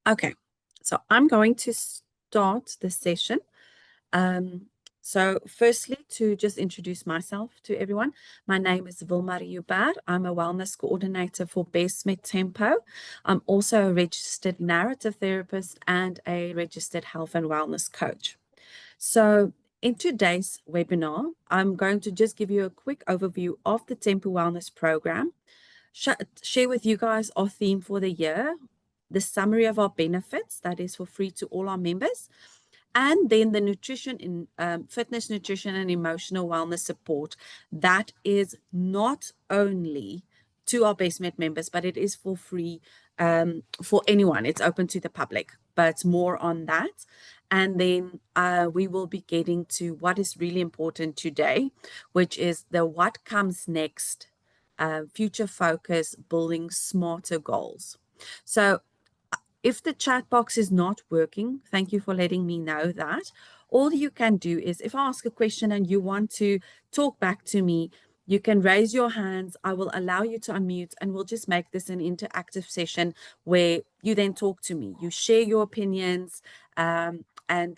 Okay, so I'm going to start the session. So firstly, to just introduce myself to everyone, my name is Vilmarie Huber. I'm a wellness coordinator for Bestmed Tempo. I'm also a registered narrative therapist and a registered health and wellness coach. So in today's webinar, I'm going to just give you a quick overview of the Tempo Wellness Program, share with you guys our theme for the year, the summary of our benefits that is for free to all our members, and then the nutrition in fitness, nutrition, and emotional wellness support that is not only to our Bestmed members, but it is for free for anyone. It's open to the public, but more on that. And then we will be getting to what is really important today, which is the what comes next, future focus, building smarter goals. So if the chat box is not working, thank you for letting me know that. All you can do is if I ask a question and you want to talk back to me, you can raise your hands. I will allow you to unmute and we'll just make this an interactive session where you then talk to me. You share your opinions and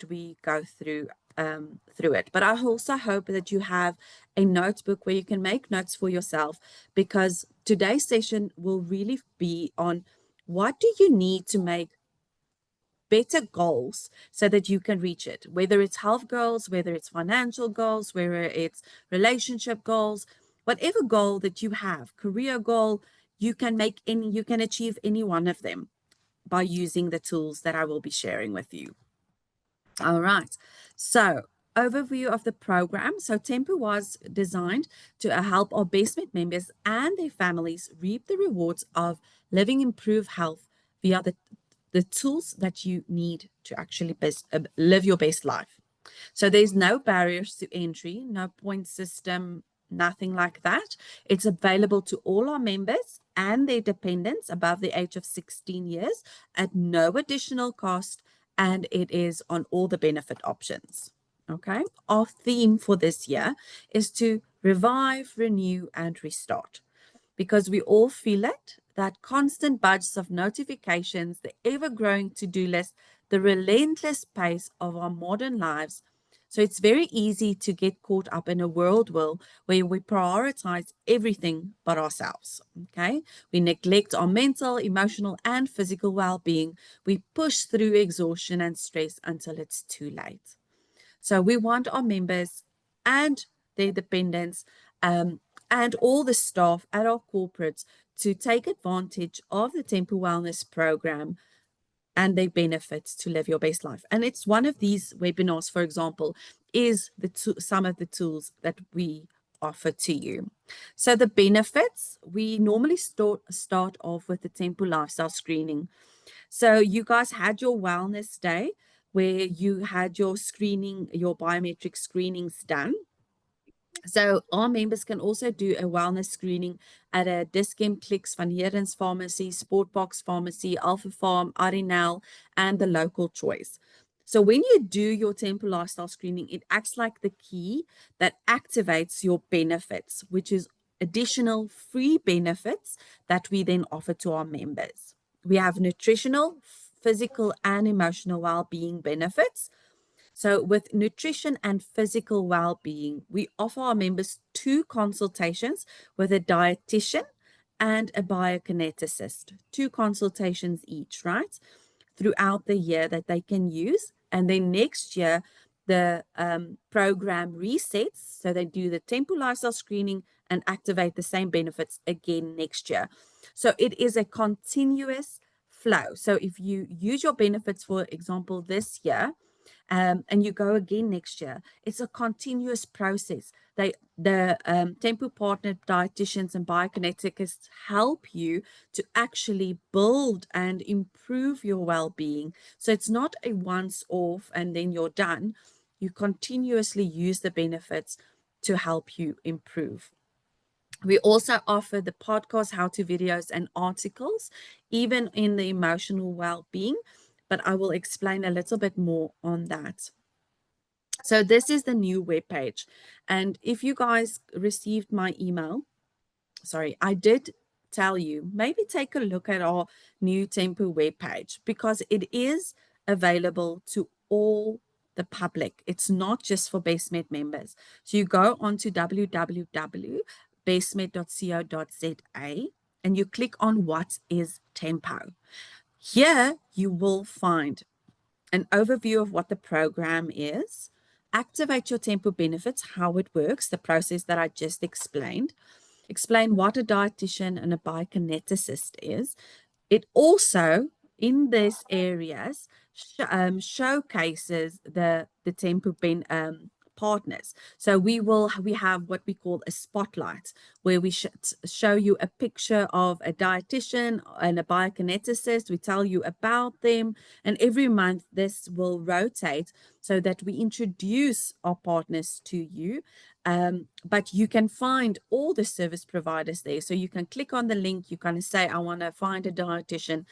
we go through it. But I also hope that you have a notebook where you can make notes for yourself, because today's session will really be on what do you need to make better goals so that you can reach it, whether it's health goals, whether it's financial goals, whether it's relationship goals, whatever goal that you have, career goal, you can achieve any one of them by using the tools that I will be sharing with you. All right, so overview of the program. So Tempo was designed to help our Bestmed members and their families reap the rewards of living improved health via the tools that you need to actually live your best life. So there's no barriers to entry, no point system, nothing like that. It's available to all our members and their dependents above the age of 16 years at no additional cost, and it is on all the benefit options. Okay, our theme for this year is to revive, renew, and restart, because we all feel it, that constant budgets of notifications, the ever-growing to-do list, the relentless pace of our modern lives. So it's very easy to get caught up in a world where we prioritize everything but ourselves, okay? We neglect our mental, emotional, and physical well-being. We push through exhaustion and stress until it's too late. So we want our members and their dependents and all the staff at our corporates to take advantage of the Tempo Wellness Program and their benefits to live your best life. And it's one of these webinars, for example, is some of the tools that we offer to you. So the benefits, we normally start off with the Tempo Lifestyle Screening. So you guys had your wellness day where you had your screening, your biometric screenings done. So our members can also do a wellness screening at a Dis-Chem Clicks, Van Heerden's Pharmacy, Sportbox Pharmacy, Alpha Farm, Arinel, and the local choice. So when you do your Tempo Lifestyle Screening, it acts like the key that activates your benefits, which is additional free benefits that we then offer to our members. We have nutritional, physical, and emotional well-being benefits. So with nutrition and physical well-being, we offer our members 2 consultations with a dietitian and a biokineticist, 2 consultations each, right, throughout the year that they can use. And then next year, the program resets. So they do the Tempo Lifestyle Screening and activate the same benefits again next year. So it is a continuous flow. So if you use your benefits, for example, this year, and you go again next year, it's a continuous process. The Tempo partnered dietitians and biokineticists help you to actually build and improve your well-being. So it's not a once off and then you're done. You continuously use the benefits to help you improve. We also offer the podcast, how-to videos, and articles, even in the emotional well-being, but I will explain a little bit more on that. So this is the new webpage. And if you guys received my email, sorry, I did tell you, maybe take a look at our new Tempo webpage, because it is available to all the public. It's not just for Bestmed members. So you go on to www.bestmed.co.za and you click on what is Tempo. Here you will find an overview of what the program is, activate your Tempo benefits, how it works, the process that I just explained, explain what a dietitian and a biokineticist is. It also, in these areas, showcases the Tempo partners. So we have what we call a spotlight, where we show you a picture of a dietitian and a biokineticist. We tell you about them, and every month this will rotate so that we introduce our partners to you. But you can find all the service providers there. So you can click on the link, you can say, I want to find a dietitian,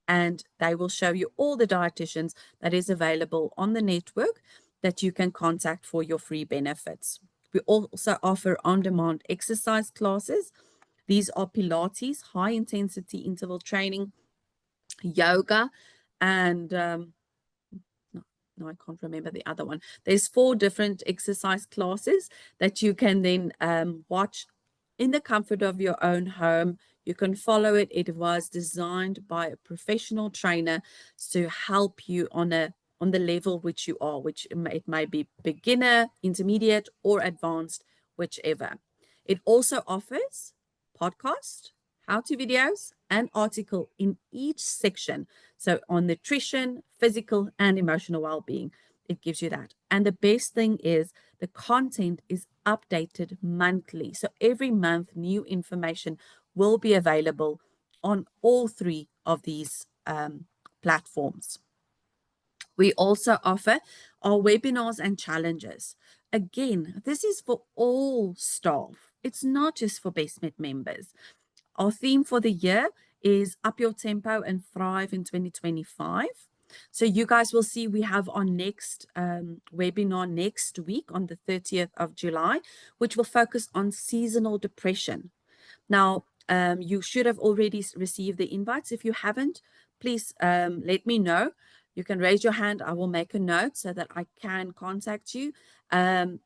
and they will show you all the dietitians that is available on the network that you can contact for your free benefits. We also offer on-demand exercise classes. These are Pilates, high-intensity interval training, yoga, and no, I can't remember the other one. There's 4 different exercise classes that you can then watch in the comfort of your own home. You can follow it. It was designed by a professional trainer to help you on the level which you are, which it may be beginner, intermediate, or advanced, whichever. It also offers podcast, how-to videos, and article in each section. So on nutrition, physical, and emotional well-being, it gives you that. And the best thing is the content is updated monthly. So every month, new information will be available on all 3 of these platforms. We also offer our webinars and challenges. Again, this is for all staff. It's not just for Bestmed members. Our theme for the year is Up Your Tempo and Thrive in 2025. So you guys will see we have our next webinar next week on the 30th of July, which will focus on seasonal depression. Now, you should have already received the invites. If you haven't, please let me know. You can raise your hand. I will make a note so that I can contact you and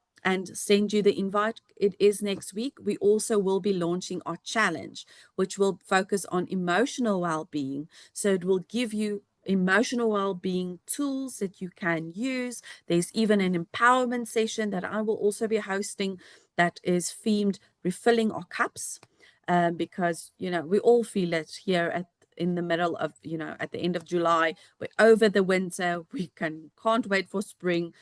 send you the invite. It is next week. We also will be launching our challenge, which will focus on emotional well-being. So it will give you emotional well-being tools that you can use. There's even an empowerment session that I will also be hosting that is themed refilling our cups, because, you know, we all feel it here in the middle of, you know, at the end of July. We're over the winter. We can't wait for spring.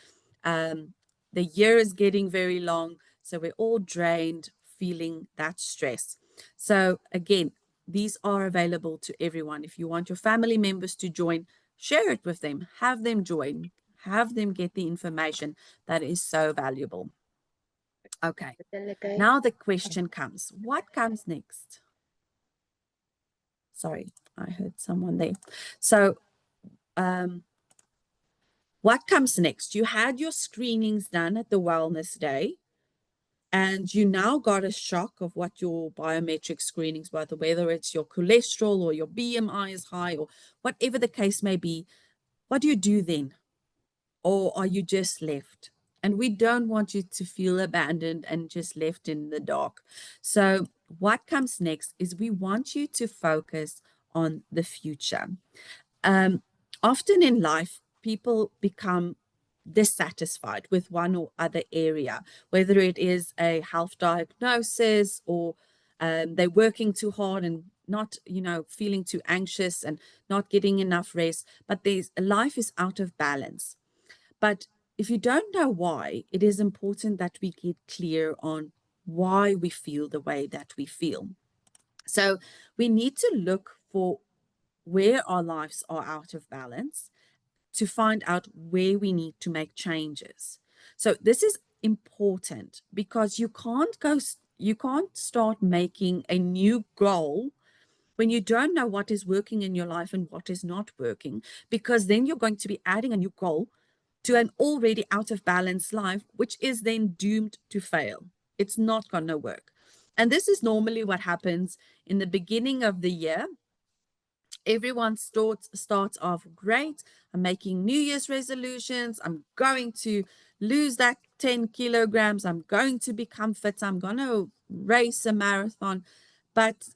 The year is getting very long, so we're all drained, feeling that stress. So again, these are available to everyone. If you want your family members to join, share it with them, have them join, have them get the information. That is so valuable. Okay, now the question comes, what comes next? Sorry, I heard someone there. So what comes next? You had your screenings done at the wellness day, and you now got a shock of what your biometric screenings were, whether it's your cholesterol or your BMI is high or whatever the case may be. What do you do then? Or are you just left? And we don't want you to feel abandoned and just left in the dark. So what comes next is we want you to focus on the future. Often in life, people become dissatisfied with one or other area, whether it is a health diagnosis or they're working too hard and not, you know, feeling too anxious and not getting enough rest, but life is out of balance. But if you don't know why, it is important that we get clear on why we feel the way that we feel. So we need to look for where our lives are out of balance to find out where we need to make changes. So this is important because you can't start making a new goal when you don't know what is working in your life and what is not working, because then you're going to be adding a new goal to an already out of balance life, which is then doomed to fail. It's not going to work. And this is normally what happens in the beginning of the year. Everyone starts off great. I'm making New Year's resolutions. I'm going to lose that 10 kilograms. I'm going to become fit. I'm going to race a marathon. But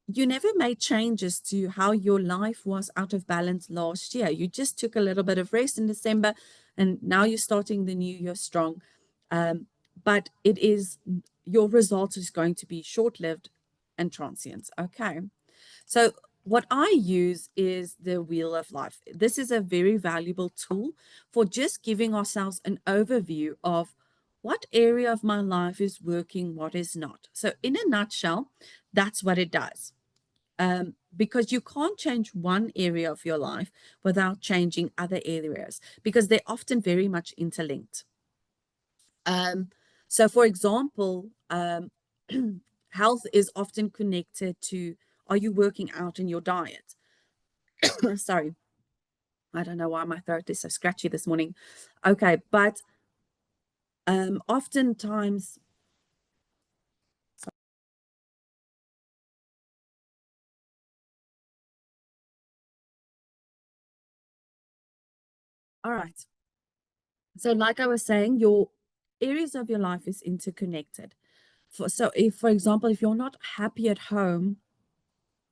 you never made changes to how your life was out of balance last year. You just took a little bit of rest in December, and now you're starting the new year strong. But it is your result is going to be short-lived and transient. Okay. So what I use is the Wheel of Life. This is a very valuable tool for just giving ourselves an overview of what area of my life is working, what is not. So in a nutshell, that's what it does. Because you can't change one area of your life without changing other areas, because they're often very much interlinked. So for example, health is often connected to, are you working out in your diet? Sorry, I don't know why my throat is so scratchy this morning. Okay, but oftentimes, all right. So like I was saying, your areas of your life is interconnected. So if, for example, if you're not happy at home,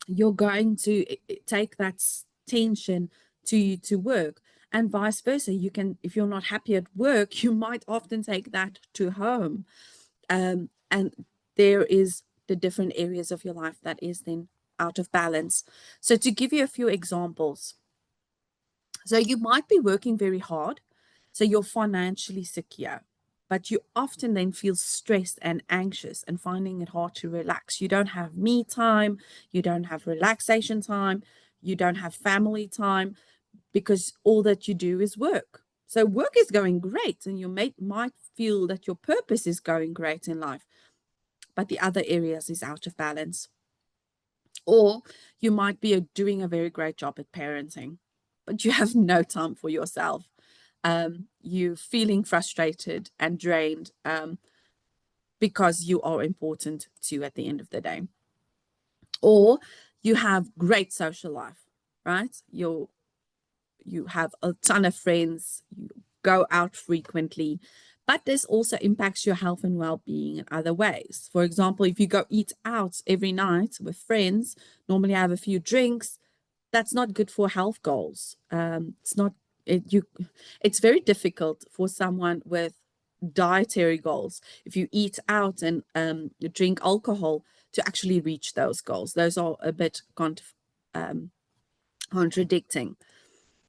you're going to take that tension to work, and vice versa. You can, if you're not happy at work, you might often take that to home. And there is the different areas of your life that is then out of balance. So to give you a few examples, so you might be working very hard, so you're financially secure, but you often then feel stressed and anxious and finding it hard to relax. You don't have me time, you don't have relaxation time, you don't have family time, because all that you do is work. So work is going great, and you might feel that your purpose is going great in life, but the other areas is out of balance. Or you might be doing a very great job at parenting, but you have no time for yourself. You feeling frustrated and drained, because you are important too at the end of the day. Or you have great social life, right? You have a ton of friends, you go out frequently, but this also impacts your health and well-being in other ways. For example, if you go eat out every night with friends, normally have a few drinks, that's not good for health goals. It's not it you it's very difficult for someone with dietary goals, if you eat out and you drink alcohol, to actually reach those goals. Those are a bit contradicting.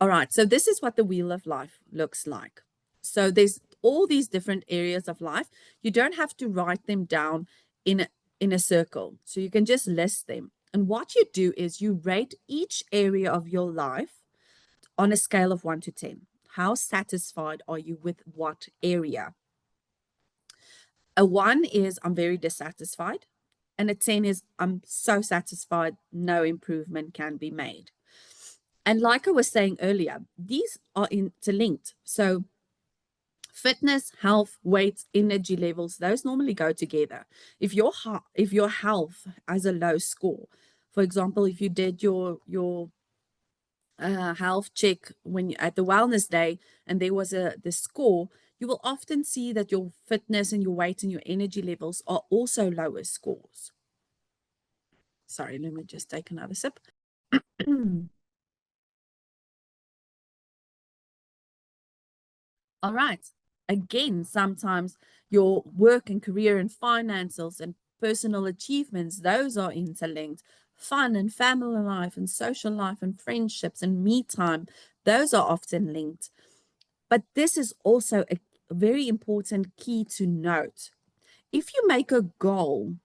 All right, so this is what the Wheel of Life looks like. So there's all these different areas of life. You don't have to write them down in a circle. So you can just list them. And what you do is you rate each area of your life on a scale of 1 to 10. How satisfied are you with what area? A 1 is I'm very dissatisfied, and a 10 is I'm so satisfied, no improvement can be made. And like I was saying earlier, these are interlinked. So fitness, health, weight, energy levels, those normally go together. If your health has a low score, for example, if you did your health check at the wellness day and there was the score, you will often see that your fitness and your weight and your energy levels are also lower scores. Sorry, let me just take another sip. All right. Again, sometimes your work and career and financials and personal achievements, those are interlinked. Fun and family life and social life and friendships and me time, those are often linked. But this is also a very important key to note. If you make a goal,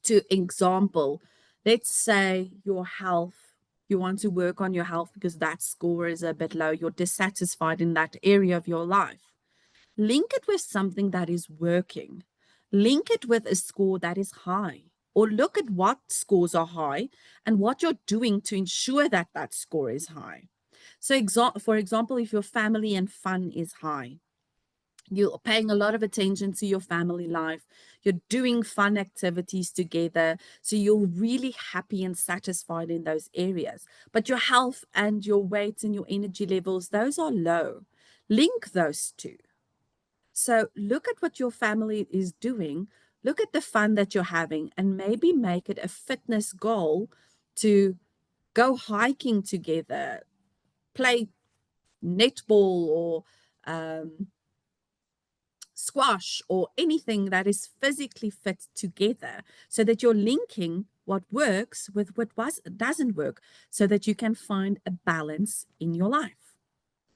to example, let's say your health, you want to work on your health because that score is a bit low, you're dissatisfied in that area of your life. Link it with something that is working. Link it with a score that is high, or look at what scores are high and what you're doing to ensure that that score is high. So, for example, if your family and fun is high, You're paying a lot of attention to your family life. You're doing fun activities together. So you're really happy and satisfied in those areas. But your health and your weight and your energy levels, those are low. Link those two. So look at what your family is doing. Look at the fun that you're having and maybe make it a fitness goal to go hiking together, play netball or squash or anything that is physically fit together so that you're linking what works with what doesn't work so that you can find a balance in your life.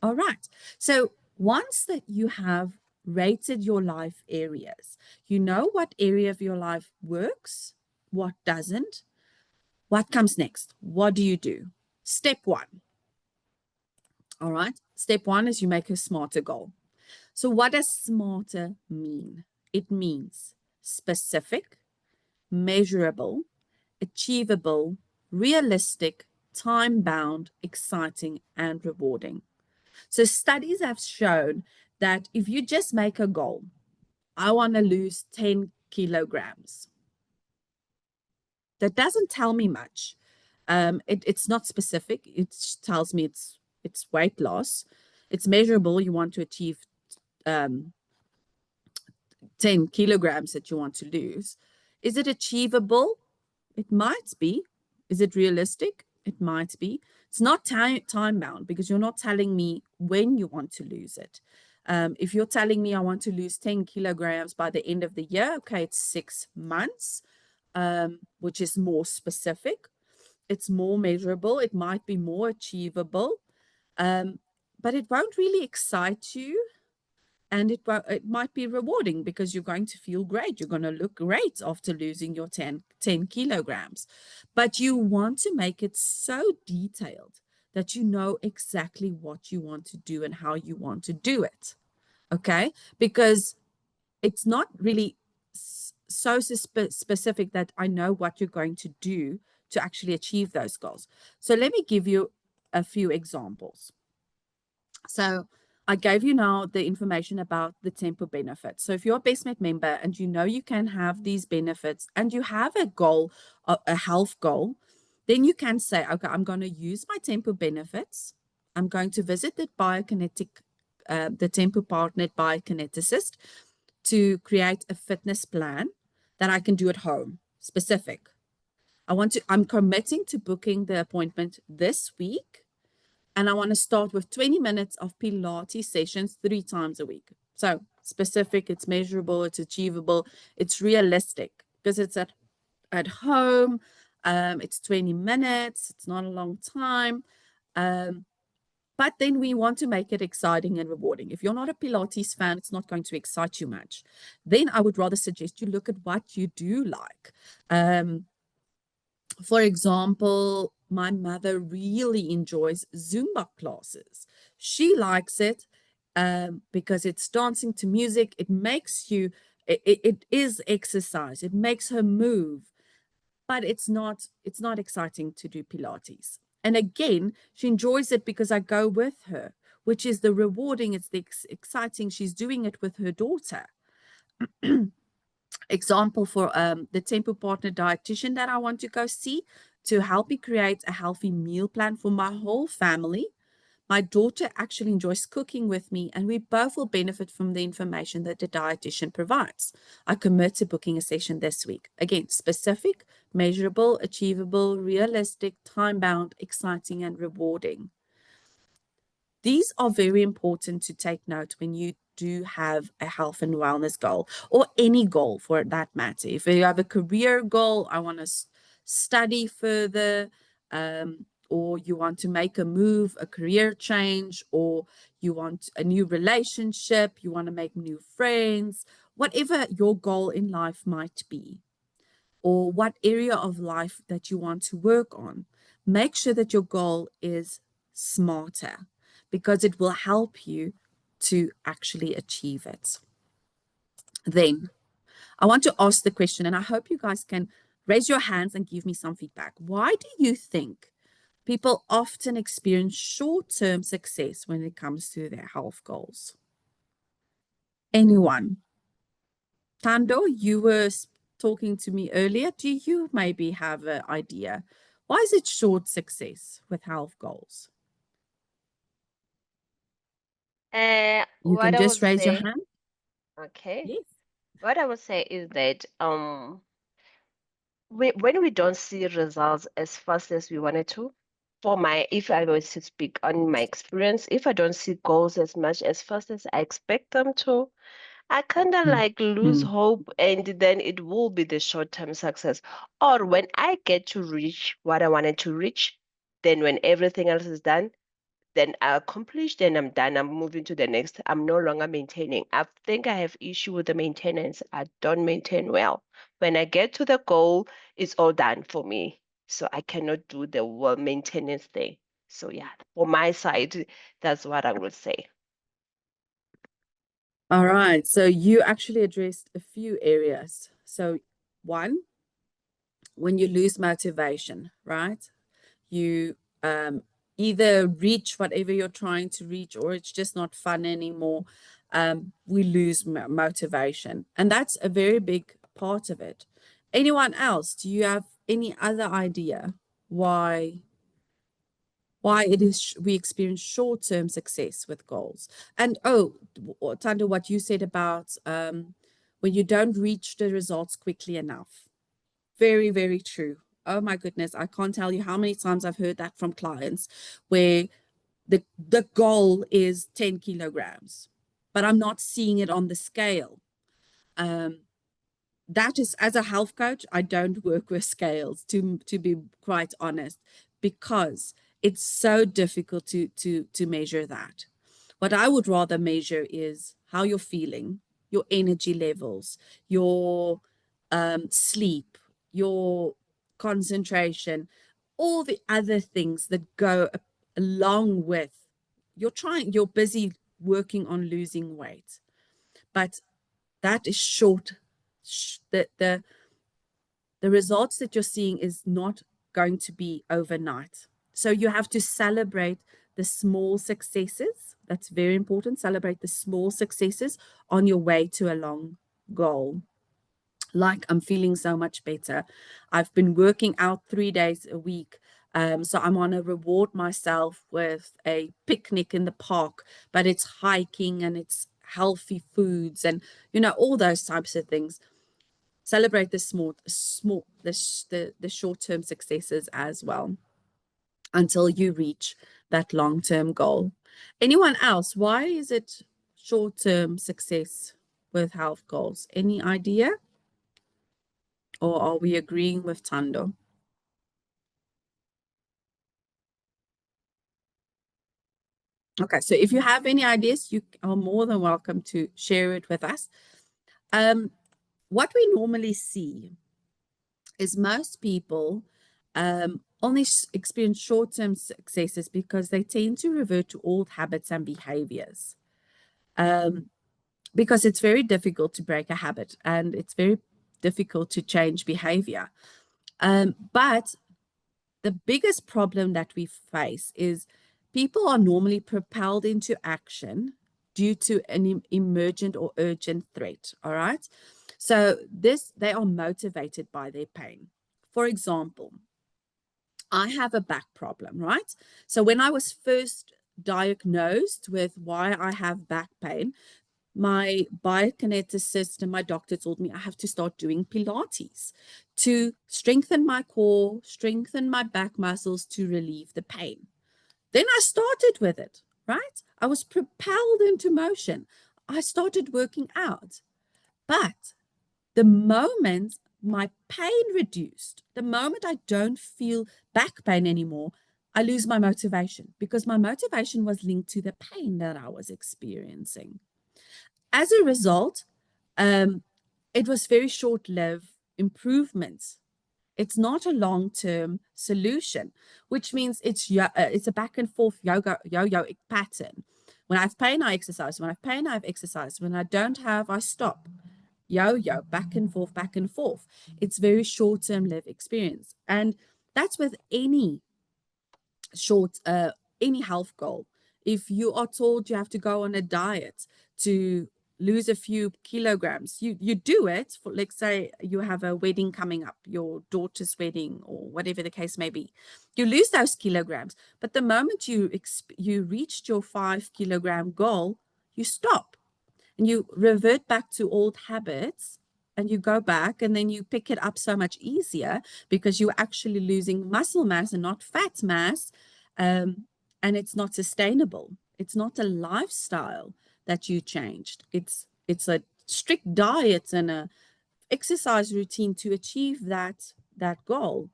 All right. So once that you have rated your life areas, you know what area of your life works, what doesn't, what comes next? What do you do? Step one. All right. Step one is you make a smarter goal. So what does smarter mean? It means specific, measurable, achievable, realistic, time-bound, exciting, and rewarding. So studies have shown that if you just make a goal, I want to lose 10 kilograms, that doesn't tell me much. It's not specific. It tells me it's weight loss. It's measurable. You want to achieve um, 10 kilograms that you want to lose. Is it achievable? It might be. Is it realistic? It might be. It's not time bound because you're not telling me when you want to lose it. If you're telling me I want to lose 10 kilograms by the end of the year, okay, it's 6 months, which is more specific. It's more measurable. It might be more achievable, but it won't really excite you. And it might be rewarding because you're going to feel great. You're going to look great after losing your 10 kilograms. But you want to make it so detailed that you know exactly what you want to do and how you want to do it. Okay? Because it's not really so specific that I know what you're going to do to actually achieve those goals. So let me give you a few examples. So I gave you now the information about the Tempo benefits. So if you're a Bestmed member and you know you can have these benefits and you have a goal, a health goal, then you can say, okay, I'm going to use my Tempo benefits. I'm going to visit the the Tempo partnered biokineticist to create a fitness plan that I can do at home, specific. I'm committing to booking the appointment this week. And I want to start with 20 minutes of Pilates sessions 3 times a week. So specific, it's measurable, it's achievable, it's realistic because it's at home. It's 20 minutes. It's not a long time. But then we want to make it exciting and rewarding. If you're not a Pilates fan, it's not going to excite you much. Then I would rather suggest you look at what you do like. For example, my mother really enjoys Zumba classes. She likes it because it's dancing to music. It makes you, it is exercise. It makes her move, but it's not exciting to do Pilates. And again, she enjoys it because I go with her, which is the rewarding. It's the exciting. She's doing it with her daughter. Example for the Tempo partner dietitian that I want to go see to help me create a healthy meal plan for my whole family. My daughter actually enjoys cooking with me, and we both will benefit from the information that the dietitian provides. I commit to booking a session this week. Again, specific, measurable, achievable, realistic, time-bound, exciting, and rewarding. These are very important to take note when you do have a health and wellness goal, or any goal for that matter. If you have a career goal, I want to study further, or you want to make a move, a career change, or you want a new relationship, you want to make new friends, whatever your goal in life might be, or what area of life that you want to work on, make sure that your goal is smarter because it will help you to actually achieve it. Then I want to ask the question, and I hope you guys can raise your hands and give me some feedback. Why do you think people often experience short-term success when it comes to their health goals? Anyone? Tando, you were talking to me earlier. Do you maybe have an idea? Why is it short success with health goals? You What can I would just raise your say, hand. okay, Yes. what I would say is that when we don't see results as fast as we wanted to, if I was to speak on my experience, if I don't see goals as much as fast as I expect them to, I kind of Mm, like lose mm. hope, and then it will be the short-term success. Or when I get to reach what I wanted to reach, then when everything else is done, then I accomplish, then I'm done. I'm moving to the next. I'm no longer maintaining. I think I have issue with the maintenance. I don't maintain well. When I get to the goal, it's all done for me. So I cannot do the well maintenance thing. So yeah, for my side, that's what I would say. All right. So you actually addressed a few areas. So one, when you lose motivation, right? You either reach whatever you're trying to reach, or it's just not fun anymore. We lose motivation, and that's a very big part of it. Anyone else? Do you have any other idea why it is we experience short-term success with goals? And oh, Tando, what you said about when you don't reach the results quickly enough. Very, very true. Oh my goodness, I can't tell you how many times I've heard that from clients where the goal is 10 kilograms, but I'm not seeing it on the scale. Um, that is, as a health coach, I don't work with scales, to be quite honest, because it's so difficult to measure that. What I would rather measure is how you're feeling, your energy levels, your sleep, your concentration, all the other things that go along with you're busy working on losing weight, but that is short. The results that you're seeing is not going to be overnight. So you have to celebrate the small successes. That's very important. Celebrate the small successes on your way to a long goal. Like, I'm feeling so much better. I've been working out 3 days a week. So I'm going to reward myself with a picnic in the park, but it's hiking and it's healthy foods and, all those types of things. Celebrate the the short-term successes as well until you reach that long-term goal. Anyone else? Why is it short-term success with health goals? Any idea? Or are we agreeing with Tando? Okay, so if you have any ideas, you are more than welcome to share it with us. What we normally see is most people only experience short-term successes because they tend to revert to old habits and behaviors. Because it's very difficult to break a habit and it's very difficult to change behavior. But the biggest problem that we face is people are normally propelled into action due to an emergent or urgent threat. All right. So they are motivated by their pain. For example, I have a back problem, right? So when I was first diagnosed with why I have back pain, my biokineticist and my doctor told me I have to start doing Pilates to strengthen my core, strengthen my back muscles to relieve the pain. Then I started with it, right? I was propelled into motion. I started working out. But the moment my pain reduced, the moment I don't feel back pain anymore, I lose my motivation because my motivation was linked to the pain that I was experiencing. As a result, um, it was very short-lived improvements. It's not a long-term solution, which means it's a back and forth yo-yo pattern. When I have pain, I exercise. When I have pain, I have exercise. When I don't have, I stop. Yo-yo, back and forth, back and forth. It's very short-term lived experience. And that's with short any health goal. If you are told you have to go on a diet to lose a few kilograms. You do it for, like, say you have a wedding coming up, your daughter's wedding or whatever the case may be. You lose those kilograms, but the moment you reached your 5 kilogram goal, you stop and you revert back to old habits, and you go back and then you pick it up so much easier because you're actually losing muscle mass and not fat mass. And it's not sustainable. It's not a lifestyle that you changed. It's a strict diet and a exercise routine to achieve that goal,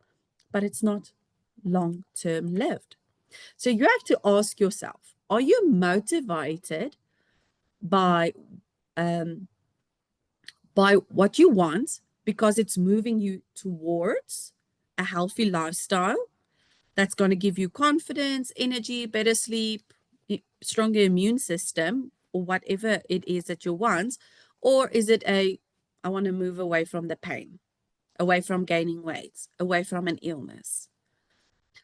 but it's not long-term lived. So you have to ask yourself, are you motivated by um, by what you want because it's moving you towards a healthy lifestyle that's going to give you confidence, energy, better sleep, stronger immune system, or whatever it is that you want? Or is it I want to move away from the pain, away from gaining weight, away from an illness?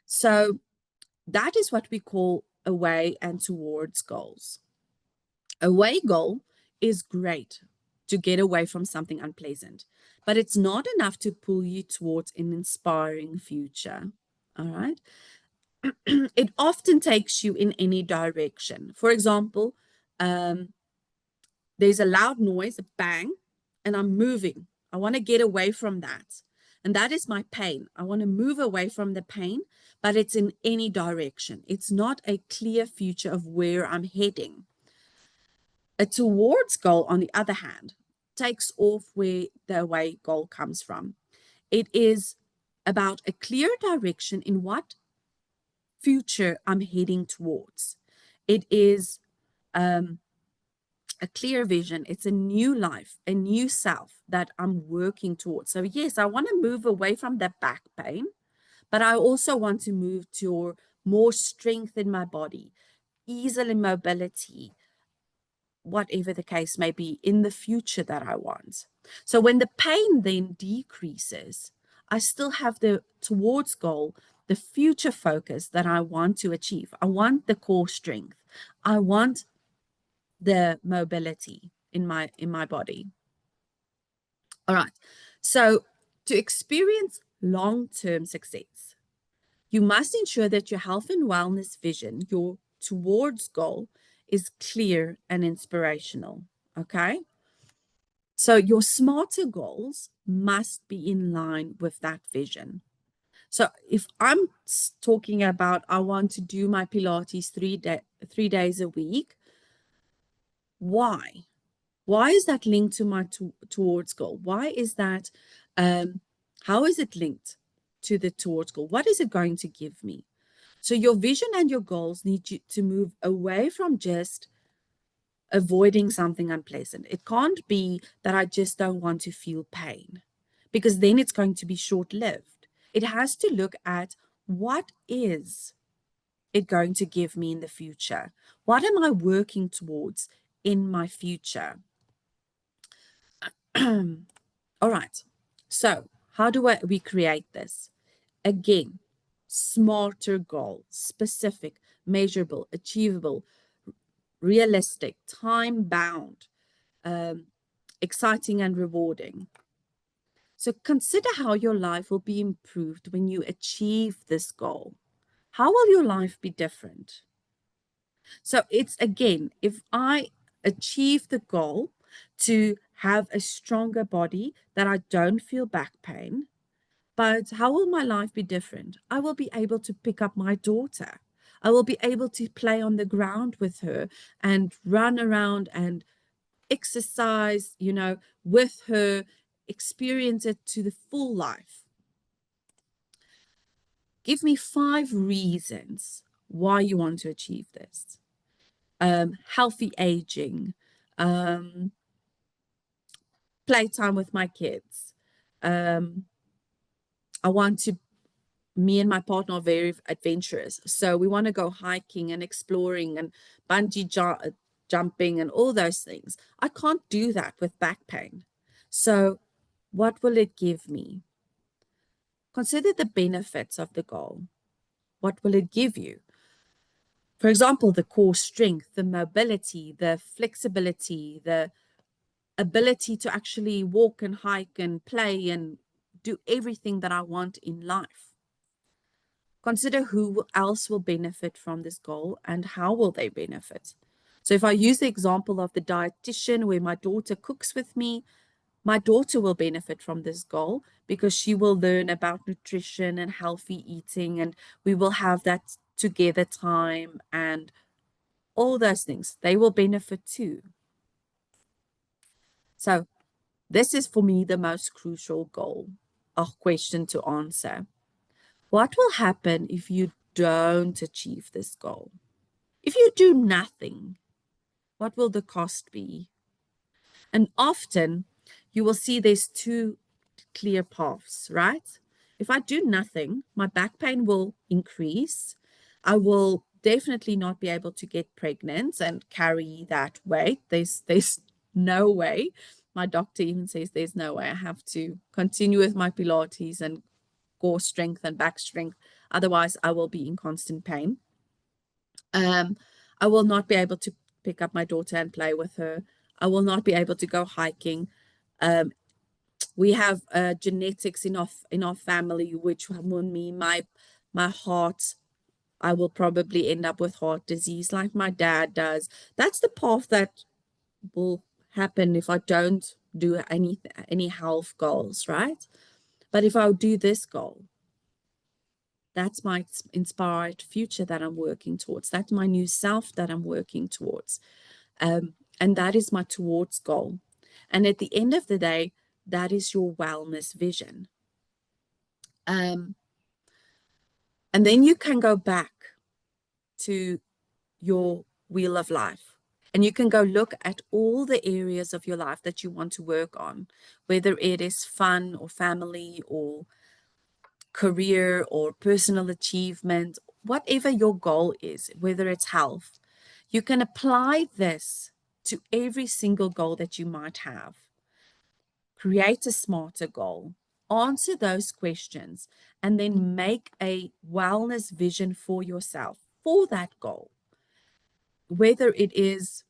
So that is what we call away and towards goals. Away goal is great to get away from something unpleasant, but it's not enough to pull you towards an inspiring future. All right. It often takes you in any direction. For example, there's a loud noise, a bang, and I'm moving. I want to get away from that. And that is my pain. I want to move away from the pain, but it's in any direction. It's not a clear future of where I'm heading. A towards goal, on the other hand, takes off where the away goal comes from. It is about a clear direction in what future I'm heading towards. It is a clear vision. It's a new life, a new self that I'm working towards. So yes, I want to move away from that back pain, but I also want to move to more strength in my body, easily mobility, whatever the case may be in the future that I want. So when the pain then decreases, I still have the towards goal, the future focus that I want to achieve. I want the core strength. I want the mobility in my body. All right. So to experience long-term success, you must ensure that your health and wellness vision, your towards goal, is clear and inspirational. Okay. So your smarter goals must be in line with that vision. So if I'm talking about I want to do my Pilates 3 days a week, why? Why is that linked to my towards goal? Why is that? How is it linked to the towards goal? What is it going to give me? So your vision and your goals need you to move away from just avoiding something unpleasant. It can't be that I just don't want to feel pain, because then it's going to be short-lived. It has to look at what is it going to give me in the future? What am I working towards in my future? All right. So how do we create this? Again, smarter goals, specific, measurable, achievable, realistic, time-bound, exciting and rewarding. So consider how your life will be improved when you achieve this goal. How will your life be different? So it's, again, if I achieve the goal to have a stronger body, that I don't feel back pain, but how will my life be different? I will be able to pick up my daughter. I will be able to play on the ground with her and run around and exercise, with her, experience it to the full life. Give me 5 reasons why you want to achieve this. Healthy aging, playtime with my kids. I want to, me and my partner are very adventurous. So we want to go hiking and exploring and bungee jumping and all those things. I can't do that with back pain. So what will it give me? Consider the benefits of the goal. What will it give you? For example, the core strength, the mobility, the flexibility, the ability to actually walk and hike and play and do everything that I want in life. Consider who else will benefit from this goal and how will they benefit. So if I use the example of the dietitian where my daughter cooks with me, my daughter will benefit from this goal because she will learn about nutrition and healthy eating, and we will have that together time and all those things. They will benefit too. So this is for me the most crucial goal or question to answer. What will happen if you don't achieve this goal? If you do nothing, what will the cost be? And often you will see there's two clear paths, right? If I do nothing, my back pain will increase. I will definitely not be able to get pregnant and carry that weight. There's no way. My doctor even says there's no way. I have to continue with my Pilates and core strength and back strength. Otherwise, I will be in constant pain. I will not be able to pick up my daughter and play with her. I will not be able to go hiking. We have genetics in our family, which will mean my heart. I will probably end up with heart disease like my dad does. That's the path that will happen if I don't do any health goals, right? But if I do this goal, that's my inspired future that I'm working towards. That's my new self that I'm working towards. And that is my towards goal. And at the end of the day, that is your wellness vision. And then you can go back to your wheel of life and you can go look at all the areas of your life that you want to work on, whether it is fun or family or career or personal achievement, whatever your goal is, whether it's health. You can apply this to every single goal that you might have. Create a smarter goal, answer those questions, and then make a wellness vision for yourself for that goal. Whether it is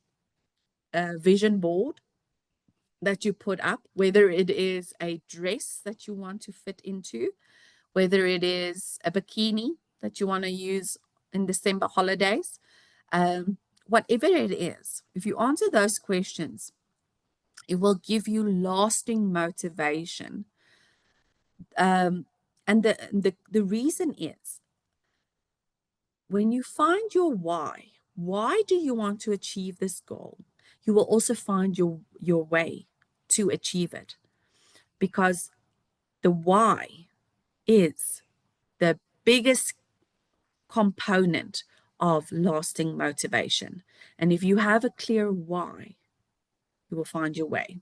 a vision board that you put up, whether it is a dress that you want to fit into, whether it is a bikini that you want to use in December holidays, whatever it is, if you answer those questions, it will give you lasting motivation. And the reason is when you find your why do you want to achieve this goal? You will also find your way to achieve it, because the why is the biggest component of lasting motivation. And if you have a clear why, you will find your way.